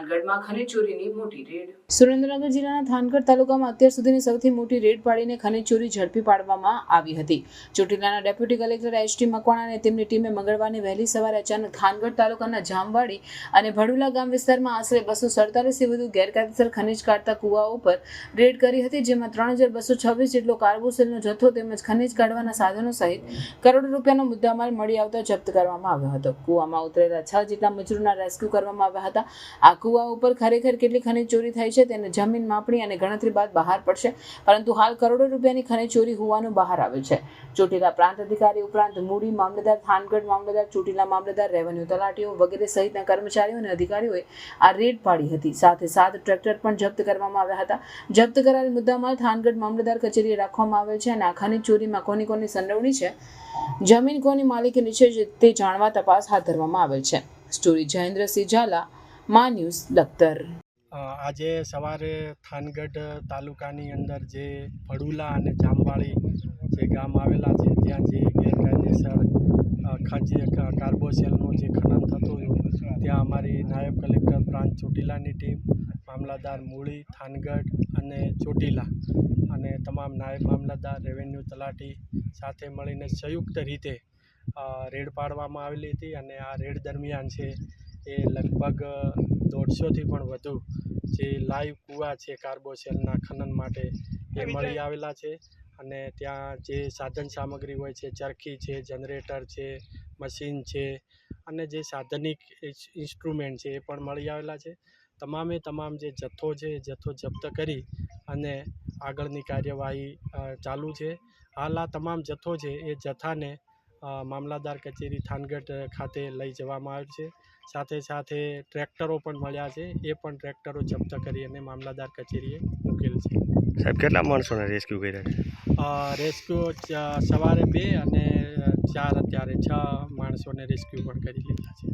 થાનગઢમાં ખનીજ ચોરીની મોટી રેડ. સુરેન્દ્રનગર જિલ્લાના થાનગઢ તાલુકામાં અત્યાર સુધીની સૌથી મોટી રેડ પાડીને ખનીજ ચોરી ઝડપી પાડવામાં આવી હતી. ચોટીલાના ડેપ્યુટી કલેક્ટર એચ.ટી. મકવાણા અને તેમની ટીમે મંગળવારની વહેલી સવારે અચાનક થાનગઢ તાલુકાના જામવાડી અને ભડુલા ગામ વિસ્તારમાં આશરે 247 થી વધુ ગેરકાયદેસર ખનીજ કાઢતા કુવાઓ પર રેડ કરી હતી, જેમાં 3226 જેટલો કાર્બોસેલનો જથ્થો તેમજ ખનીજ કાઢવાના સાધનો સહિત કરોડો રૂપિયાનો મુદ્દામાલ મળી આવતા જપ્ત કરવામાં આવ્યો હતો. કુવામાં ઉતરેલા 6 જેટલા મજૂરોના રેસ્ક્યુ કરવામાં આવ્યા હતા. આ કુવા ઉપર ખરેખર કેટલી ખનીજ ચોરી થઈ છે તેને જમીન માપણી અને ગણતરી બાદ બહાર પડશે, પરંતુ હાલ કરોડો રૂપિયાની ખનીજ ચોરી હોવાનું બહાર આવ્યું છે. ચોટીલા પ્રાંત અધિકારી ઉપરાંત મૂડી મામલતદાર, થાનગઢ મામલતદાર, ચોટીલા મામલતદાર, રેવન્યુ તલાટીઓ વગેરે સહિતના કર્મચારીઓ અને અધિકારીઓએ આ રેડ પાડી હતી. સાથે 7 ટ્રેક્ટર પણ જપ્ત કરવામાં આવ્યા હતા. જપ્ત કરાયેલ મુદ્દામાલ થાનગઢ મામલતદાર કચેરીએ રાખવામાં આવેલ છે અને આ ખનીજ ચોરીમાં કોની સંડોવણી છે, જમીન કોની માલિકીની છે તે જાણવા તપાસ હાથ ધરવામાં આવેલ છે. સ્ટોરી જયેન્દ્રસિંહ ઝાલા, મા ન્યૂઝ, લખતર. આજે સવારે થાનગઢ તાલુકાની અંદર જે ભડુલા અને જામવાડી જે ગામ આવેલા છે ત્યાં જે ગેરકાયદેસર કાર્બોસેલનું જે ખનન થતું હતું, ત્યાં અમારી નાયબ કલેક્ટર પ્રાંત ચોટીલાની ટીમ, મામલતદાર મૂળી, થાનગઢ અને ચોટીલા અને તમામ નાયબ મામલતદાર, રેવન્યુ તલાટી સાથે મળીને સંયુક્ત રીતે રેડ પાડવામાં આવેલી હતી. અને આ રેડ દરમિયાન છે એ લગભગ 150થી પણ વધુ જે લાઈવ કૂવા છે કાર્બોસેલના ખનન માટે એ મળી આવેલા છે. અને ત્યાં જે સાધન સામગ્રી હોય છે, ચરખી છે, જનરેટર છે, મશીન છે અને જે સાધનિક ઇન્સ્ટ્રુમેન્ટ છે એ પણ મળી આવેલા છે. તમામે તમામ જે જથ્થો છે એ જથ્થો જપ્ત કરી અને આગળની કાર્યવાહી ચાલુ છે. હાલ આ તમામ જથ્થો છે એ જથ્થાને મામલતદાર કચેરી થાનગઢ ખાતે લઈ જવામાં આવ્યું છે. સાથે સાથે ટ્રેક્ટરો પણ મળ્યા છે, એ પણ ટ્રેક્ટરો જપ્ત કરી અને મામલતદાર કચેરીએ મૂકેલ છે. સાહેબ, કેટલા માણસોને રેસ્ક્યુ કર્યા છે? રેસ્ક્યુ સવારે 2 અને 4 અત્યારે 6 માણસોને રેસ્ક્યુ પણ કરી લીધા છે.